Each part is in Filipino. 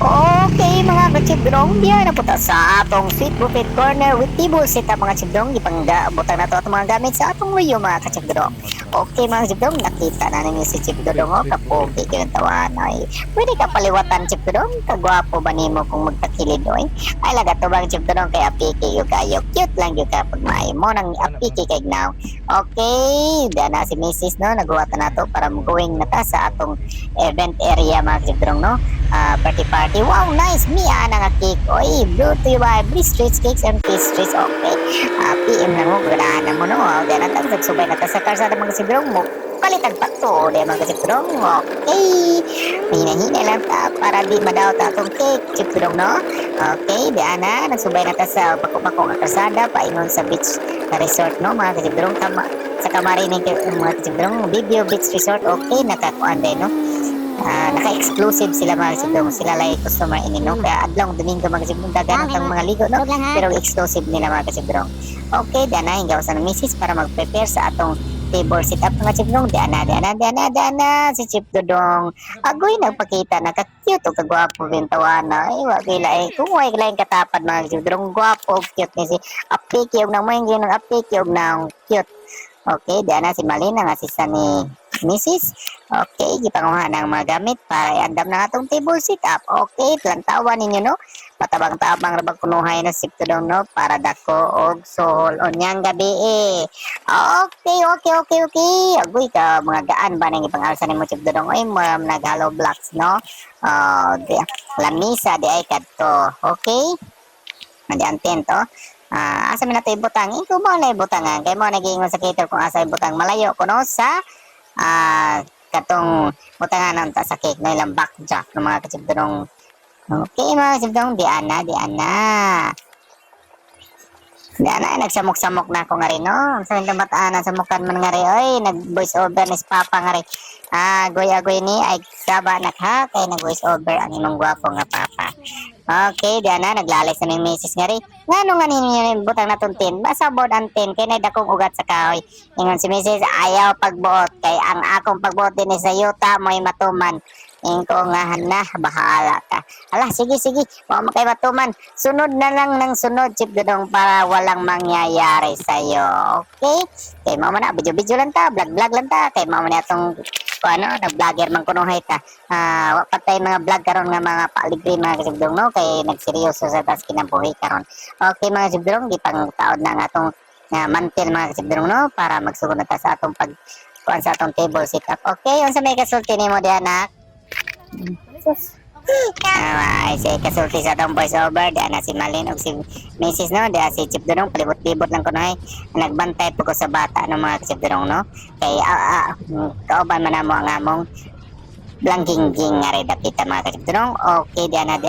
Okay mga kachibdrong, diyan na punta sa atong sweet buffet corner with table set up mga chibdrong. Ipangbutan na to atong mga gamit sa atong luyo mga kachibdrong. Okay mga chibdrong, nakita na ninyo si chibdrong o kapogi yung tawanan. Ay, pwede ka paliwatan chibdrong, kagwapo ba nimo kung magtakilid oy? Ay laga to bang chibdrong kay apiki yung kayo, cute lang yung kapag may mo nang apiki kay now. Okay, diyan na si Mrs. no, nagawatan na to para going na ta sa atong event area mga chibdrong no. Party. Wow, nice. Mia nga cake. Oy, blue to you by Bliss Streets Cakes and Pastries. Okay. PM na mo. Ganahan na mo, no? Diyan na tayo. Nagsubay na tayo sa karsada mga sibrong mo. Palitan pa to. Diyan mga sibrong. Okay. Hina-hina lang ta para di madaw ta itong cake. Sibrong, no? Okay. Diyan na. Nagsubay na tayo sa pako-pako nga karsada. Paingon sa beach na resort, no? Mga sibrong. Sa kamarinig mga sibrong. Video Beach Resort. Okay. Nakakuan din, no? Naka-exclusive sila mga kasibdong, sila lang customer ininom kaya adlong domingo mga kasibdong dagan ang mga ligo no, pero exclusive nila mga kasibdong. Okay, diyan na hingaw sa misis para mag-prepare sa atong table setup mga kasibdong. Diyan na si Chip Dodong agoy nagpakita naka-cute o kagwapo bintawana ay wagay laing kung wagay laing katapad mga kasibdong, gwapo cute ni si apiki og nang maingin ng apiki og nang cute. Okay, diyan na si Malina nga sisa ni Mrs. Okay, gipanguha ng mga gamit para iandam na atong table setup. Okay, plantawan ninyo no. Patabang-tabang rabag kunuhay na sip daw no para dako og sol onyang gabi eh. Okay. Agoy ka mga gaan ba nang ipangalsa nimo sip daw oy naghalo blocks no. Lamisa di ay kadto. Okay? Madi anten to. Asa mi nato ibutang? Ikaw mo na ibutangan. Kay mo nagiingon sa cater kung asa ibutang. Malayo ko no sa katong butanganan ta sa cake na ilang backjack ng mga kasibdong. Okay mga kasibdong, diyan na nagsamok-samok na ako nga rin no. Sa hindi mataanan sa mukan man nga rin oy nag voice over ni papa nga rin goy ni ay saba nakha kay nag voice over ang imong gwapo nga papa. Okay, diyan na naglalay sa ning misis nga rin ngano nga ninyo butang natong tin basa board ang tin kay nay dakong ugat sa kahoy. Ingon si misis ayaw pagbuot kay ang akong pagbuot din sa yuta mo'y matuman. Ingko nga na bahala ka. Ala sige wa makay matuman. Sunod na lang ng sunod Chip Dodong para walang mangyayari sa iyo. Okay? Kay mama na video lang ta, vlog lang ta kay mama na atong nag-vlogger man kunuhay ta. Wa patay mga vlog karon nga mga paligri mga kasibdong no kay nagseryoso sa tas kinabuhi karon. Okay mga kasibdong gipang taod na nga atong mantel mga kasibdong no para magsugod na ta sa atong kuan sa atong table setup. Okay, unsa may kasulti nimo di anak? Ay si kasulti sa atong voice over di na si Malin og si Mrs. no di si Chip Dodong palibot-libot lang kunoy nagbantay po ko sa bata no mga Chip Dodong no kay kauban man namo ang among blangging nga rin kita mga Chip Dodong. Okay diyan na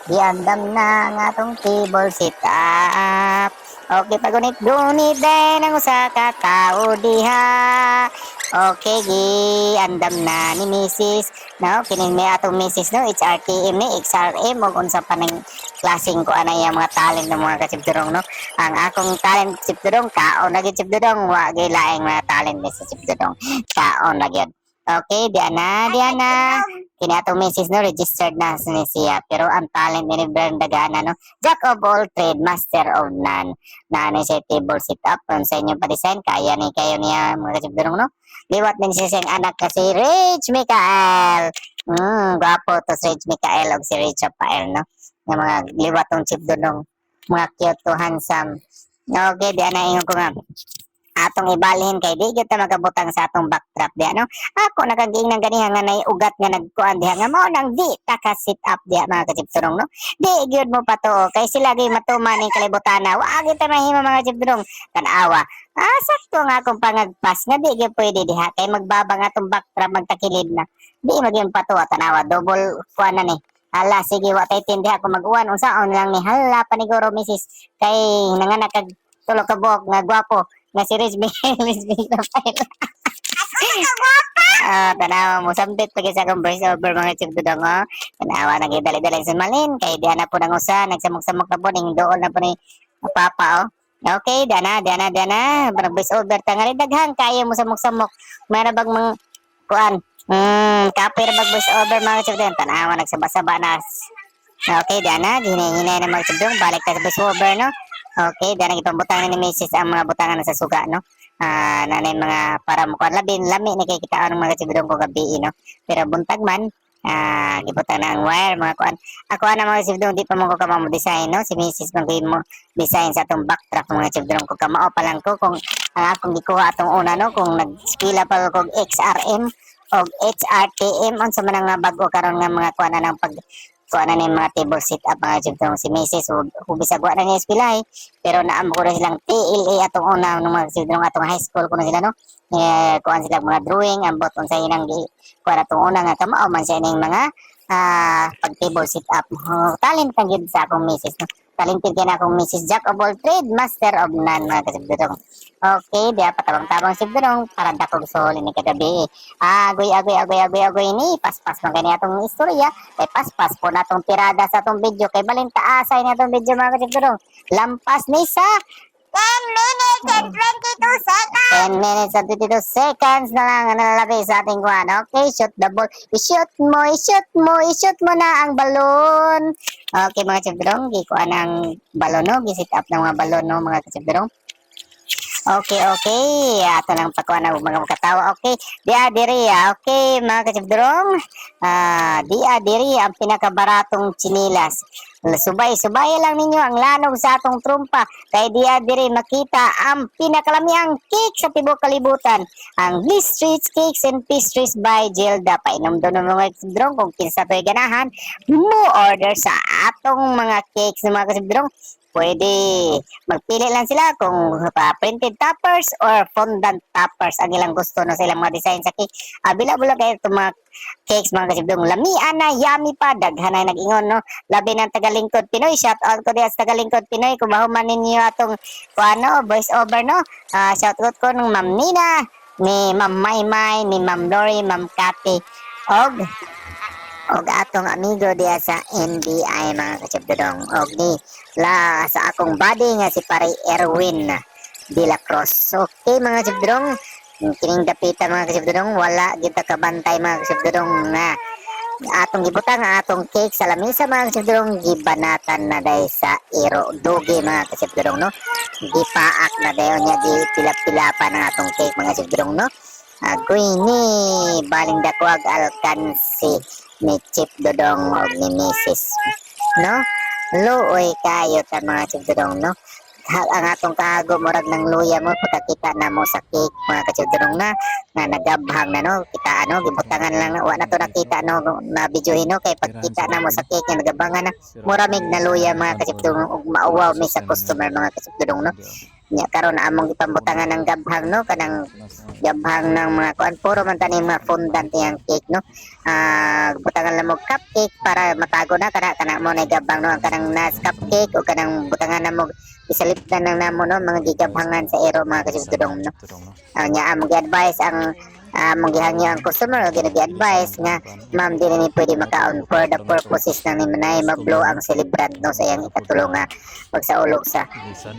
diandam na ang atong table setup. Okay, pagunit-gunit din ang usa ka tao diha. Okay, andam na ni Mrs. No, kinin mi atong Mrs. no, HRTM ni XRM ug unsa pa ning klaseng ko anay mga talent ng mga kasibdurong no. Ang akong talent kasibdurong kaon na gyud kasibdurong wa gyud laing mga talent ni sa kasibdurong. Kaon na gyud. Okay, diyan na. Kini atong Mrs. no registered na siya pero ang talent ni Brenda Gana no, Jack of all trade, master of none. Na siya table setup sa inyo pa design kaya ni kayo niya mga kasibdurong no. Liwat din siya siyang anak kasi Rich Mikael. Gwapo to si Rich Mikael o si Rich Rafael, no? Yung mga liwat tong Chip Dodong. Mga cute to handsome. Okay, diyan na ingon ko nga. Atong ibalhin kay di gyud ta magabutang sa atong backdrop diha no. Ako nakagiing nang ganiha nga nay ugat nga nagkuan diha nga mao nang di ta ka sit up diha mga kasibturong no. Di gyud mo pa to kay sila gyud matuman ning kalibutana. Wa gyud ta mahimo mga kasibturong tan-awa. Sakto nga akong pangagpas nga di gyud pwede diha kay magbaba nga atong backdrop magtakilid na. Di magyud pa to tan-awa double kuan na ni. Hala sige wa tay tindi ako mag-uwan unsaon lang ni hala paniguro misis kay nanganak kag tulo ka buok nga gwapo nga si Rich Rafael. Tanawa mo sambit pag isa kong voice over mga Chip Dodong tanawa nagidali-dali sa Malin kay diyan na po nang usa nagsamok-samok na po ning dool na po ni papa Okay, diyan na voice over ta nga rin daghang kaya mo samok-samok marabag mang kuan Kapoy ra mag voice over mga kachibdong. Tanawa nagsaba-saba na. Okay, dana, hinay-hinay na mga kachibdong. Balik tayo sa voice over, no? Okay, dana ipambutangan ni Mrs. ang mga butangan na sa suga, no? Nanay mga para mo labin lami ni kay kita ang mga kachibdong ko gabi, no? Pero buntag man, gibutang na ang wire mga kuan. Ako ana mga kachibdong di pa mo ko kamamo design, no? Si Mrs. man mo design sa atong backtrack mga kachibdong ko kamao pa lang ko kung akong gikuha atong una, no? Kung nag-skila pa ko XRM og HRTM unsa man nga bag-o karon nga mga kuan ng pag kuan na mga table sit up mga judong si Mrs. Hubis agwa na niya eskwelahe pero naamo ko na silang TLA atong una ng mga judong atong high school ko na sila, no? Kuan sila mga drawing ambot unsa ilang kuan atong una nga kamao man siya ning mga pag table sit up. Talent kang gid sa akong Mrs. no? Talented ka na akong Mrs. Jack of all trade, master of none mga kasibdurong. Okay, diya patabang-tabang sibdurong para dakog soli ni kagabi. Agoy ni paspas man kani atong istorya kay paspas po natong tirada sa atong video kay balin taasay na atong video mga kasibdurong. Lampas ni sa 10 minutes and 22 seconds. 10 minutes and 22 seconds na lang ang nalalabay sa ating kuhan. Okay, shoot the ball. I-shoot mo na ang balon. Okay mga kasibdurong, gikuha ng balon, no? Gisit up ng mga balon, no mga kasibdurong. Okay. Ato lang pakuha na mga katawa. Okay. Dia diri. Okay, mga kasibdurong. Dia diri ang pinakabaratong chinilas. Subay lang ninyo ang lanog sa atong trumpa. Kay dia diri makita ang pinakalamiang cake sa tibok kalibutan. Ang Bliss Streets Cakes and Pastries by Gilda. Painom doon ng mga kasibdurong kung kinsa to'y ganahan. Mo order sa atong mga cakes ng mga kasibdurong. Pwede magpili lang sila kung printed toppers or fondant toppers ang ilang gusto na sa ilang mga design sa cake. Bila-bila kayo itong mga cakes mga kasibdong. Lamian na, yummy pa, daghan na nag-ingon, no? Labi ng Tagalingkod Pinoy. Shout out ko diya sa Tagalingkod Pinoy. Kung mahuman ninyo atong voice over, no? Shout out ko ng Ma'am Nina, ni Ma'am Maymay, ni Ma'am Lori, Ma'am Cathy, og atong amigo diya sa NBI mga kasibdong. Og ni sa akong buddy nga si Pare Erwin de la Cruz. Okay mga kasibdong, kining dapitan mga kasibdong, wala kita kabantay mga kasibdong nga atong gibutang nga atong cake sa lamisa mga kasibdong gibanatan na day sa iro dugi mga kasibdong, no? Gipaak na dayon niya gipilap-pilapan ang atong cake mga kasibdong, no? Agoy ni baling dakwag alkansi ni Chip Dodong o ni Mrs. no? Luoy kayo ta mga kasibdong, no? Ang atong kahago murag ng luya mo kita na mo sa cake mga kasibdong na nagabhang na, no? Kita gibutangan lang wa na to nakita, no? Na videohin, no? Kay pagkita na mo sa cake nga nagabangan na muramig na luya mga kasibdong ug mauwaw mi sa customer mga kasibdong, no? Nya karon among ipambutangan ng gabhang, no? Kanang gabhang ng mga kuan puro man tani mga fondant yang cake, no? Butangan lang mo cupcake para matago na kana mo na gabhang, no? Ang kanang nas cupcake o kanang butangan na mo isaliptan ng namo, no? Mga gigabhangan sa ero mga kasibdong, no? Nya among gi-advise ang mong gihangyo ang customer o ginagi-advise nga ma'am dili ni pwede makaon for the purposes na ni manay mablow ang celebrant, no? Sa iyang ikatulong nga pagsaulog sa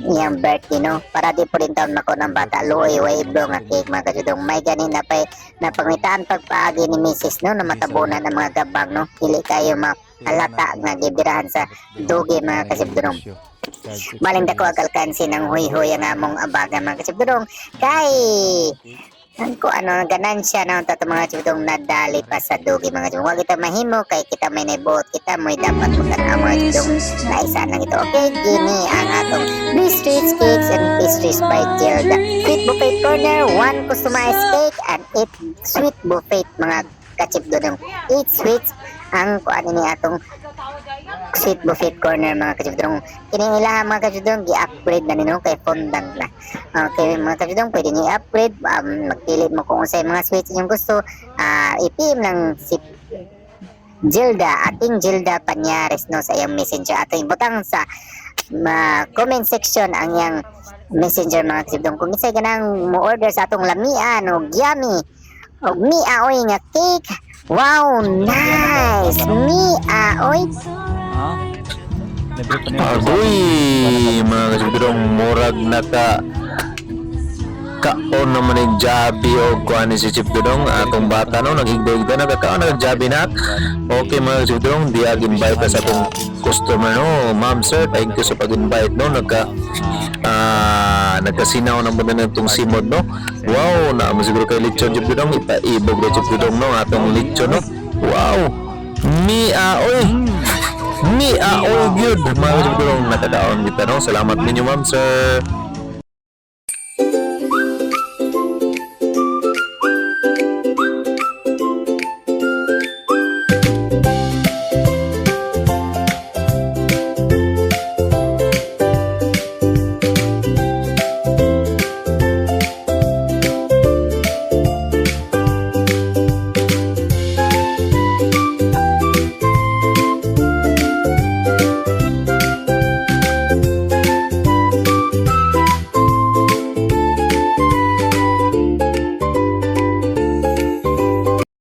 iyang birthday, no? Para di po rin taon mako ng bata luoy way blow nga cake mga kasibdong. May ganin na na pangitaan pagpaagi ni Mrs. no? Na matabunan ng mga gabang, no? Dili kayo mahalata nga gibirahan sa dugi mga kasibdong. Maling dako ang alkansi ng huy-huy ang among abaga mga kasibdong kay ganansya na unta mga kasibdong nadali pa sa dugi mga kasibdong. Huwag kita mahimo kay kita may naibot kita mo'y dapat magkana mga kasibdong na isa lang ito. Okay, gini ang atong Bliss Streets Cakes and Pastries by Gilda. Sweet buffet corner, 1 customized cake and 8 sweet buffet mga kasibdong. 8 sweets ang kuan ni atong sweet buffet corner mga kasibdong. Kining ilaha mga kasibdong gi-upgrade na nino kay fondant na. Okay mga kasibdong, pwede niyo i-upgrade, magpili mo kung unsay mga sweets inyong gusto. I-PM ng si Gilda, ating Gilda Panyares, no? Sa iyang messenger ating butang sa comment section ang iyang messenger mga kasibdong. Kung isay ganang mo order sa atong lamian o yummy o miaoy nga cake. Wow, nice! Miaoy. Agoy mga kasibdong, murag naka nagkaon naman yung jabi o kuha ni si Chip Dudong atong bata no nagigdo-igdo nagkaon nagjabi na. Okay mga Chip Dudong, di invite na sa atong customer no. Ma'am sir, thank you sa pag-invite no. Nagkasinaw na mo na itong simod no. Wow, na mo siguro kay lechon Chip Dudong, ipaibog na Chip Dudong no atong lechon no. Wow, oy good mga Chip Dudong, nakadaon kita no. Salamat ninyo ma'am sir.